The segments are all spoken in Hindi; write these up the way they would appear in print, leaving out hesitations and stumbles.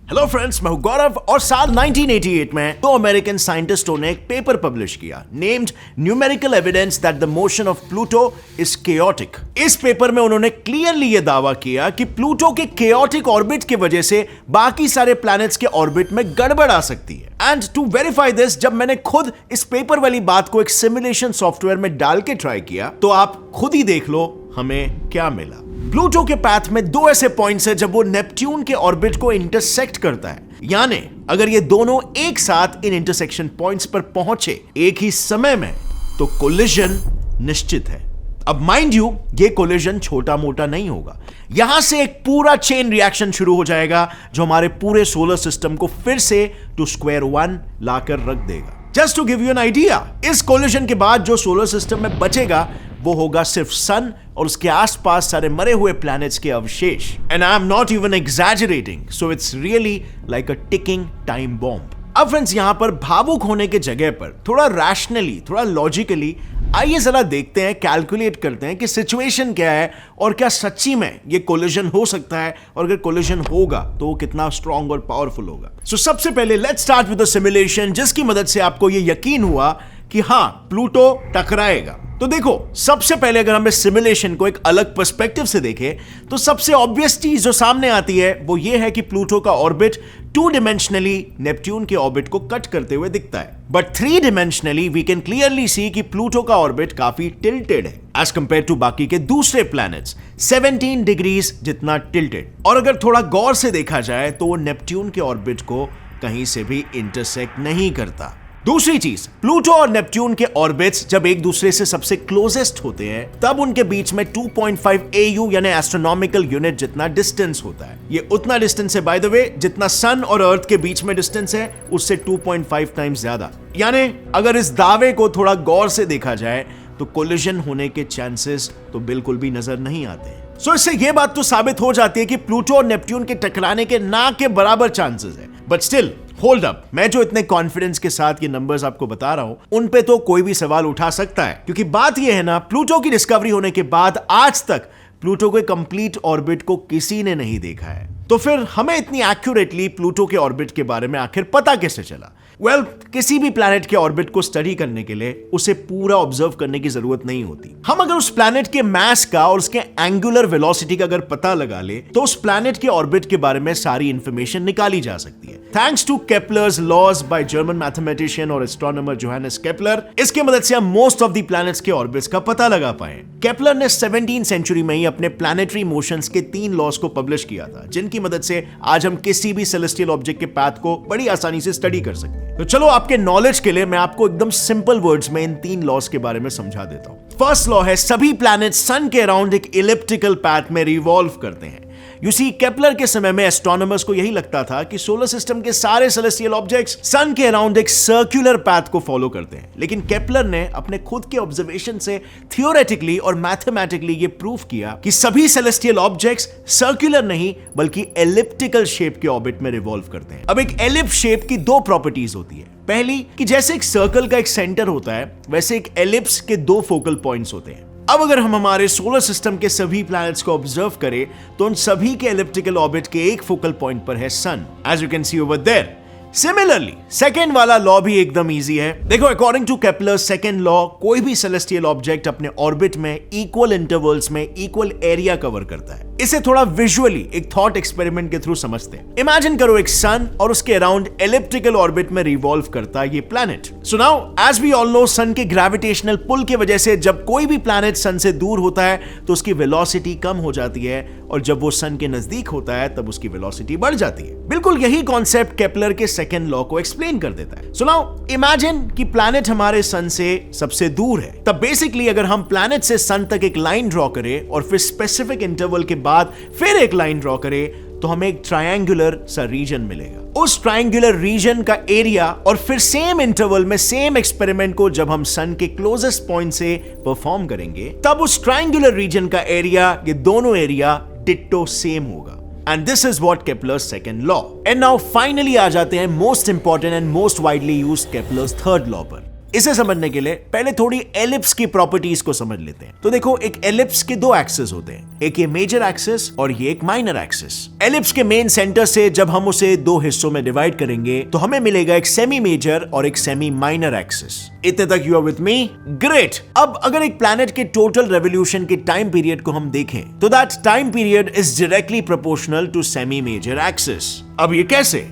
हेलो फ्रेंड्स, मैं हूं गौरव और साल 1988 में दो अमेरिकन साइंटिस्टों ने एक पेपर पब्लिश किया named numerical evidence that the motion of Pluto is chaotic. इस पेपर में उन्होंने क्लियरली यह दावा किया कि प्लूटो के केओटिक ऑर्बिट की वजह से बाकी सारे प्लैनेट्स के ऑर्बिट में गड़बड़ आ सकती है। एंड टू वेरीफाई दिस, जब मैंने खुद इस पेपर वाली बात को एक सिमुलेशन सॉफ्टवेयर में डाल के ट्राई किया तो आप खुद ही देख लो हमें क्या मिला। प्लूटो के पाथ में दो ऐसे पॉइंट्स हैं जब वो नेपट्यून के ऑर्बिट को इंटरसेक्ट करता है, यानी अगर ये दोनों एक साथ इन इंटरसेक्शन पॉइंट्स पर पहुंचे एक ही समय में तो कोलिजन निश्चित है। अब माइंड यू, ये कोलिजन छोटा मोटा नहीं होगा, यहां से एक पूरा चेन रिएक्शन शुरू हो जाएगा जो हमारे पूरे सोलर सिस्टम को फिर से टू स्क्वायर वन लाकर रख देगा। Just to give you an idea, इस कोलिजन के बाद जो सोलर सिस्टम में बचेगा वो होगा सिर्फ सन और उसके आसपास सारे मरे हुए प्लैनेट्स के अवशेष। And I am not even exaggerating, so it's really like a ticking time bomb. अब फ्रेंड्स, यहां पर भावुक होने के जगह पर थोड़ा रैशनली, थोड़ा लॉजिकली आइए जरा देखते हैं, कैलकुलेट करते हैं कि सिचुएशन क्या है और क्या सच्ची में ये कोलिजन हो सकता है, और अगर कोलिजन होगा तो वो कितना स्ट्रॉन्ग और पावरफुल होगा। सो सबसे पहले let's start with the simulation, जिसकी मदद से आपको ये यकीन हुआ कि हां, प्लूटो टकराएगा। तो देखो, सबसे पहले अगर हम इस सिमुलेशन को एक अलग पर्सपेक्टिव से देखें तो सबसे ऑब्वियस चीज जो सामने आती है वो ये है कि प्लूटो का ऑर्बिट टू डिमेंशनली नेपट्यून के ऑर्बिट को कट करते हुए दिखता है, but three dimensionally we can clearly see कि प्लूटो का ऑर्बिट काफी टिल्टेड है एज कंपेयर टू बाकी के दूसरे प्लैनेट्स, 17 डिग्रीज जितना टिल्टेड। और अगर थोड़ा गौर से देखा जाए तो वो नेपट्यून के ऑर्बिट को कहीं से भी इंटरसेक्ट नहीं करता। दूसरी चीज, प्लूटो और नेपट्यून के ऑर्बिट्स जब एक दूसरे से सबसे क्लोजेस्ट होते हैं तब उनके बीच में 2.5 AU यानी एस्ट्रोनॉमिकल यूनिट जितना डिस्टेंस होता है। ये उतना डिस्टेंस है बाय द वे जितना सन और अर्थ के बीच में डिस्टेंस है, उससे 2.5 टाइम्स ज्यादा। यानी अगर इस दावे को थोड़ा गौर से देखा जाए तो कोलिजन होने के चांसेस तो बिल्कुल भी नजर नहीं आते। सो इससे यह बात तो साबित हो जाती है कि प्लूटो और नेपट्यून के टकराने के ना के बराबर चांसेस है। बट स्टिल होल्ड अप, मैं जो इतने कॉन्फिडेंस के साथ ये नंबर्स आपको बता रहा हूं उन पे तो कोई भी सवाल उठा सकता है, क्योंकि बात ये है ना, प्लूटो की डिस्कवरी होने के बाद आज तक प्लूटो के कंप्लीट ऑर्बिट को किसी ने नहीं देखा है। तो फिर हमें इतनी एक्यूरेटली प्लूटो के ऑर्बिट के बारे में आखिर पता कैसे चला? वेल, किसी भी प्लैनेट के ऑर्बिट को स्टडी करने के लिए उसे पूरा ऑब्जर्व करने की जरूरत नहीं होती। हम अगर उस प्लैनेट के मास का और उसके एंगुलर वेलोसिटी का अगर पता लगा ले तो उस प्लैनेट के ऑर्बिट के बारे में सारी इंफॉर्मेशन निकाली जा सकती है। Thanks to Kepler's laws by German mathematician और एस्ट्रोनॉमर जोहानेस केपलर, इसके मदद से हम मोस्ट ऑफ द प्लैनेट्स के ऑर्बिट्स का पता लगा पाए। केपलर ने 17th सेंचुरी में ही अपने प्लैनेटरी मोशंस के 3 लॉज को पब्लिश किया था, जिनकी मदद से आज हम किसी भी सेलेस्टियल ऑब्जेक्ट के पाथ को बड़ी आसानी से स्टडी कर सकते हैं। तो चलो, आपके नॉलेज के लिए मैं आपको एकदम सिंपल वर्ड्स में इन 3 लॉज के बारे में समझा देता हूं। फर्स्ट लॉ है, सभी प्लैनेट्स सन के अराउंड एक इलिप्टिकल पाथ में रिवॉल्व करते हैं। यू सी, केपलर के समय में एस्ट्रोनॉमर्स को यही लगता था कि सोलर सिस्टम के सारे सेलेस्टियल ऑब्जेक्ट्स सन के अराउंड एक सर्कुलर पाथ को फॉलो करते हैं, लेकिन केपलर ने अपने खुद के ऑब्जर्वेशन से थियोरेटिकली और मैथमेटिकली ये प्रूव किया कि सभी सेलेस्टियल ऑब्जेक्ट्स सर्कुलर नहीं बल्कि एलिप्टिकल शेप के ऑर्बिट में रिवॉल्व करते हैं। अब एक एलिप्स शेप की 2 प्रॉपर्टीज होती है। पहली, कि जैसे एक सर्कल का एक सेंटर होता है वैसे एक एलिप्स के 2 फोकल पॉइंट्स होते हैं। अब अगर हम हमारे सोलर सिस्टम के सभी प्लैनेट्स को ऑब्जर्व करें तो उन सभी के एलिप्टिकल ऑर्बिट के एक फोकल पॉइंट पर है sun, as you can see over there. Similarly second वाला लॉ भी एकदम इजी है। देखो, according to Kepler second law, कोई भी सेलेस्टियल ऑब्जेक्ट अपने ऑर्बिट में इक्वल इंटरवल्स में इक्वल एरिया कवर करता है। इसे थोड़ा विजुअली एक थॉट एक्सपेरिमेंट के थ्रू समझते हैं। इमेजिन करो एक सन और उसके अराउंड एलिप्टिकल ऑर्बिट में रिवॉल्व करता है ये planet. So now as we all know, sun के ग्रेविटेशनल पुल की वजह से जब कोई भी प्लैनेट सन से दूर होता है तो उसकी वेलोसिटी कम हो जाती है, और जब वो सन के नजदीक होता है तब उसकी वेलोसिटी बढ़ जाती है। बिल्कुल यही कॉन्सेप्ट केपलर के सेकेंड लॉ को एक्सप्लेन कर देता है। सो नाउ इमेजिन कि प्लैनेट हमारे सन से सबसे दूर है, तब बेसिकली अगर हम प्लैनेट से सन तक एक लाइन ड्रॉ करें और फिर स्पेसिफिक इंटरवल के बाद फिर एक लाइन ड्रॉ करें तो हमें एक ट्रायंगुलर सा रीजन मिलेगा। उस ट्रायंगुलर रीजन का एरिया और फिर सेम इंटरवल में सेम एक्सपेरिमेंट को जब हम सन के क्लोजेस्ट पॉइंट से परफॉर्म करेंगे तब उस ट्रायंगुलर रीजन का एरिया, ये दोनों एरिया डिट्टो सेम होगा। And this is what Kepler's second law. And now finally आ जाते हैं most important and most widely used Kepler's third law पर। इसे समझने के लिए पहले थोड़ी एलिप्स की प्रॉपर्टीज को समझ लेते हैं। तो देखो, एक एलिप्स के दो एक्सिस होते हैं, एक ये मेजर एक्सिस और ये एक माइनर एक्सिस। एलिप्स के मेन सेंटर से जब हम उसे दो हिस्सों में डिवाइड करेंगे तो हमें मिलेगा एक सेमी मेजर और एक सेमी माइनर एक्सिस। इतने तक you are with me? Great. अब अगर एक प्लैनेट के टोटल रेवोल्यूशन के टाइम पीरियड को हम देखें तो that time period is directly proportional to semi major axis. अब ये कैसे?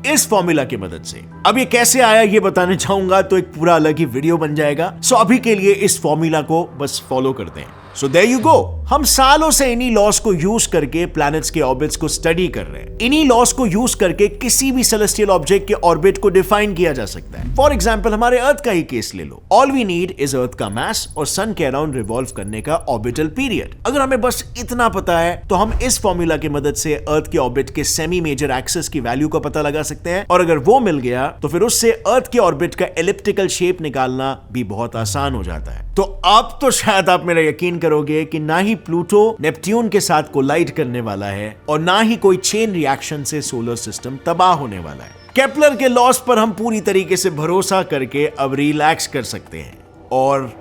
इस फॉर्मूला की मदद से। अब ये कैसे आया ये बताने चाहूंगा तो एक पूरा अलग ही वीडियो बन जाएगा। सो अभी के लिए इस फॉर्मूला को बस फॉलो करते हैं। So there you go. हम सालों से इन्हीं लॉस को यूज करके प्लैनेट्स के ऑर्बिट्स को स्टडी कर रहे हैं। इन्हीं लॉस को यूज करके किसी भी सेलेस्टियल ऑब्जेक्ट के ऑर्बिट को डिफाइन किया जा सकता है। फॉर एग्जांपल, हमारे अर्थ का ही केस ले लो। All we need is earth का मास और सन के अराउंड रिवॉल्व करने का ऑर्बिटल पीरियड। अगर हमें बस इतना पता है तो हम इस फॉर्मूला की मदद से अर्थ के ऑर्बिट के सेमी मेजर एक्सिस की वैल्यू का पता लगा सकते हैं, और अगर वो मिल गया तो फिर उससे अर्थ के ऑर्बिट का एलिप्टिकल शेप निकालना भी बहुत आसान हो जाता है। तो अब तो शायद आप मेरा यकीन करोगे कि ना ही प्लूटो नेपट्यून के साथ कोलाइड करने वाला है और ना ही कोई चेन रिएक्शन से सोलर सिस्टम तबाह होने वाला है। केपलर के लॉस पर हम पूरी तरीके से भरोसा करके अब रिलैक्स कर सकते हैं, और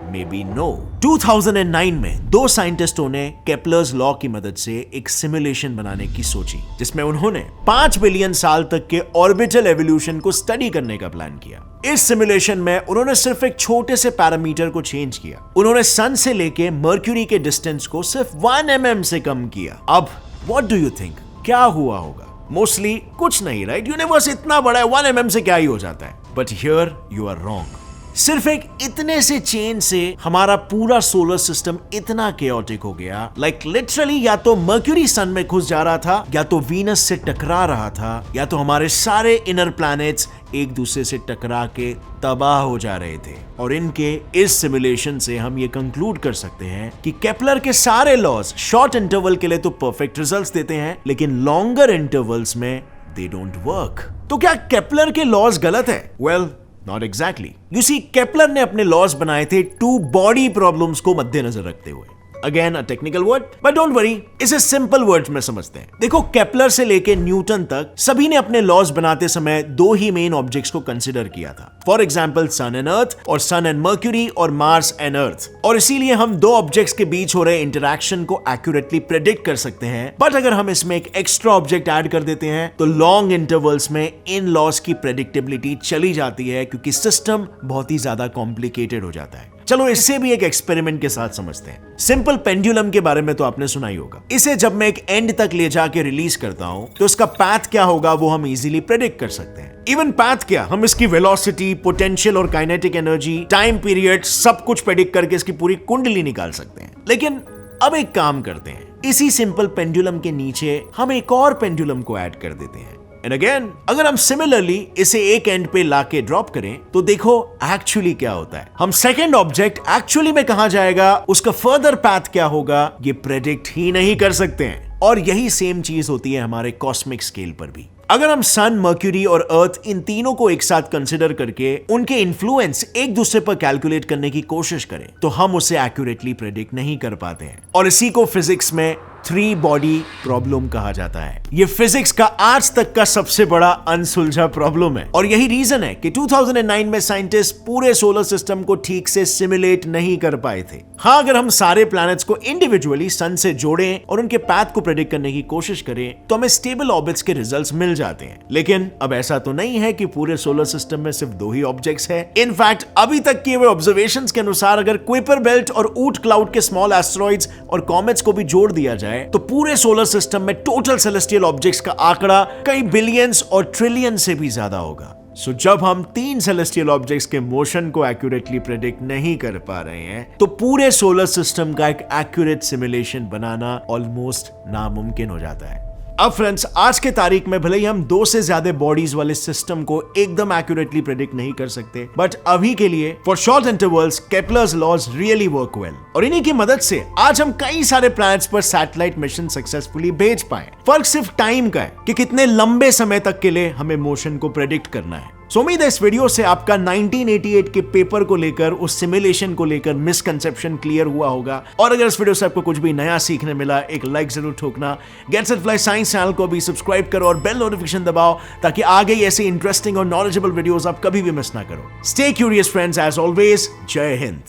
मे बी नो। 2009 में दो साइंटिस्टों ने केपलर्स लॉ की मदद से एक सिमुलेशन बनाने की सोची, जिसमें उन्होंने 5 बिलियन साल तक के ऑर्बिटल एवोल्यूशन को स्टडी करने का प्लान किया। इस सिमुलेशन में उन्होंने सिर्फ एक छोटे से पैरामीटर को चेंज किया। उन्होंने सन से लेके मर्क्यूरी के डिस्टेंस को सिर्फ 1 mm से कम किया। अब व्हाट डू यू थिंक क्या हुआ होगा? मोस्टली कुछ नहीं, राइट? यूनिवर्स इतना बड़ा है, 1 mm से क्या ही हो जाता है। But here you are wrong. सिर्फ एक इतने से चेंज से हमारा पूरा सोलर सिस्टम इतना केओटिक हो गया, लाइक लिटरली या तो मर्क्यूरी सन में घुस जा रहा था, या तो वीनस से टकरा रहा था, या तो हमारे सारे इनर प्लैनेट्स एक दूसरे से टकरा के तबाह हो जा रहे थे। और इनके इस सिमुलेशन से हम ये कंक्लूड कर सकते हैं कि केपलर के सारे लॉज शॉर्ट इंटरवल के लिए तो परफेक्ट रिजल्ट्स देते हैं, लेकिन लॉन्गर इंटरवल्स में दे डोंट वर्क। तो क्या केपलर के लॉज गलत है? Well, not exactly. You see, Kepler ने अपने लॉज बनाए थे 2 बॉडी प्रॉब्लम्स को मद्देनजर रखते हुए। Again a technical word, but don't worry, इसे सिंपल वर्ड्स में समझते हैं। देखो, केपलर से लेके न्यूटन तक सभी ने अपने लॉज बनाते समय 2 ही मेन ऑब्जेक्ट्स को कंसिडर किया था। For example, sun and Earth, और सन एंड मर्क्यूरी, और मार्स एंड अर्थ। और इसीलिए हम 2 ऑब्जेक्ट्स के बीच हो रहे इंटरैक्शन को एक्यूरेटली प्रेडिक्ट कर सकते हैं। बट अगर हम इसमें एक एक्स्ट्रा ऑब्जेक्ट ऐड कर देते हैं तो लॉन्ग इंटरवल्स में इन लॉज की प्रेडिक्टेबिलिटी चली जाती है, क्योंकि सिस्टम बहुत ही ज्यादा कॉम्प्लिकेटेड हो जाता है। चलो इसे भी एक एक्सपेरिमेंट के साथ समझते हैं। सिंपल पेंडुलम के बारे में तो आपने सुना ही होगा। इसे जब मैं एक एंड तक ले जाके रिलीज करता हूं तो इसका पाथ क्या होगा वो हम इजीली प्रेडिक्ट कर सकते हैं। इवन पाथ क्या, हम इसकी वेलोसिटी, पोटेंशियल और काइनेटिक एनर्जी, टाइम पीरियड, सब कुछ प्रेडिक्ट करके इसकी पूरी कुंडली निकाल सकते हैं। लेकिन अब एक काम करते हैं, इसी सिंपल पेंडुलम के नीचे हम एक और पेंडुलम को ऐड कर देते हैं। एंड अगेन, अगर हम सिमिलरली इसे एक एंड पे लाके ड्रॉप करें तो देखो एक्चुअली क्या होता है। हम सेकंड ऑब्जेक्ट एक्चुअली में कहां जाएगा, उसका फर्दर पाथ क्या होगा, ये प्रेडिक्ट ही नहीं कर सकते हैं। और यही सेम चीज होती है हमारे कॉस्मिक स्केल पर भी। अगर हम सन, मर्क्यूरी और अर्थ इन तीनों को एक साथ कंसिडर करके उनके इन्फ्लुएंस एक दूसरे पर कैलकुलेट करने की कोशिश करें तो हम उसे एक्यूरेटली प्रेडिक्ट नहीं कर पाते हैं। और इसी को फिजिक्स में 3 बॉडी प्रॉब्लम कहा जाता है। ये फिजिक्स का आज तक का सबसे बड़ा अनसुलझा प्रॉब्लम है, और यही रीजन है कि 2009 में साइंटिस्ट पूरे सोलर सिस्टम को ठीक से सिमुलेट नहीं कर पाए थे। हाँ, अगर हम सारे प्लैनेट्स को इंडिविजुअली सन से जोड़ें और उनके पाथ को प्रेडिक्ट करने की कोशिश करें तो हमें स्टेबल ऑर्बिट्स के रिजल्ट्स मिल जाते हैं। लेकिन अब ऐसा तो नहीं है कि पूरे सोलर सिस्टम में सिर्फ 2 ही ऑब्जेक्ट्स हैं। इनफैक्ट अभी तक किए हुए ऑब्जर्वेशंस के अनुसार अगर कुइपर बेल्ट और ऊट क्लाउड के स्मॉल एस्टेरॉइड्स और कॉमेट्स को भी जोड़ दिया जाए तो पूरे सोलर सिस्टम में टोटल सेलेस्टियल ऑब्जेक्ट्स का आंकड़ा कई बिलियंस और ट्रिलियन से भी ज्यादा होगा। सो जब हम 3 सेलेस्टियल ऑब्जेक्ट्स के मोशन को एक्यूरेटली प्रेडिक्ट नहीं कर पा रहे हैं तो पूरे सोलर सिस्टम का एक एक्यूरेट सिमुलेशन बनाना ऑलमोस्ट नामुमकिन हो जाता है। अब फ्रेंड्स, आज के तारीख में भले ही हम 2 से ज्यादा बॉडीज वाले सिस्टम को एकदम एक्यूरेटली प्रेडिक्ट नहीं कर सकते, बट अभी के लिए for short intervals Kepler's laws really work well. और इन्हीं की मदद से आज हम कई सारे प्लैनेट्स पर सैटेलाइट मिशन सक्सेसफुली भेज पाए। फर्क सिर्फ टाइम का है कि कितने लंबे समय तक के लिए हमें मोशन को प्रेडिक्ट करना है। सो उम्मीद है इस वीडियो से आपका 1988 के पेपर को लेकर, उस सिमुलेशन को लेकर मिसकंसेप्शन क्लियर हुआ होगा। और अगर इस वीडियो से आपको कुछ भी नया सीखने मिला, एक लाइक जरूर ठोकना। Get Set Fly Science channel को भी सब्सक्राइब करो और बेल नोटिफिकेशन दबाओ ताकि आगे ऐसे इंटरेस्टिंग और नॉलेजेबल वीडियोस आप कभी भी मिस ना करो। Stay curious friends, as always, जय हिंद।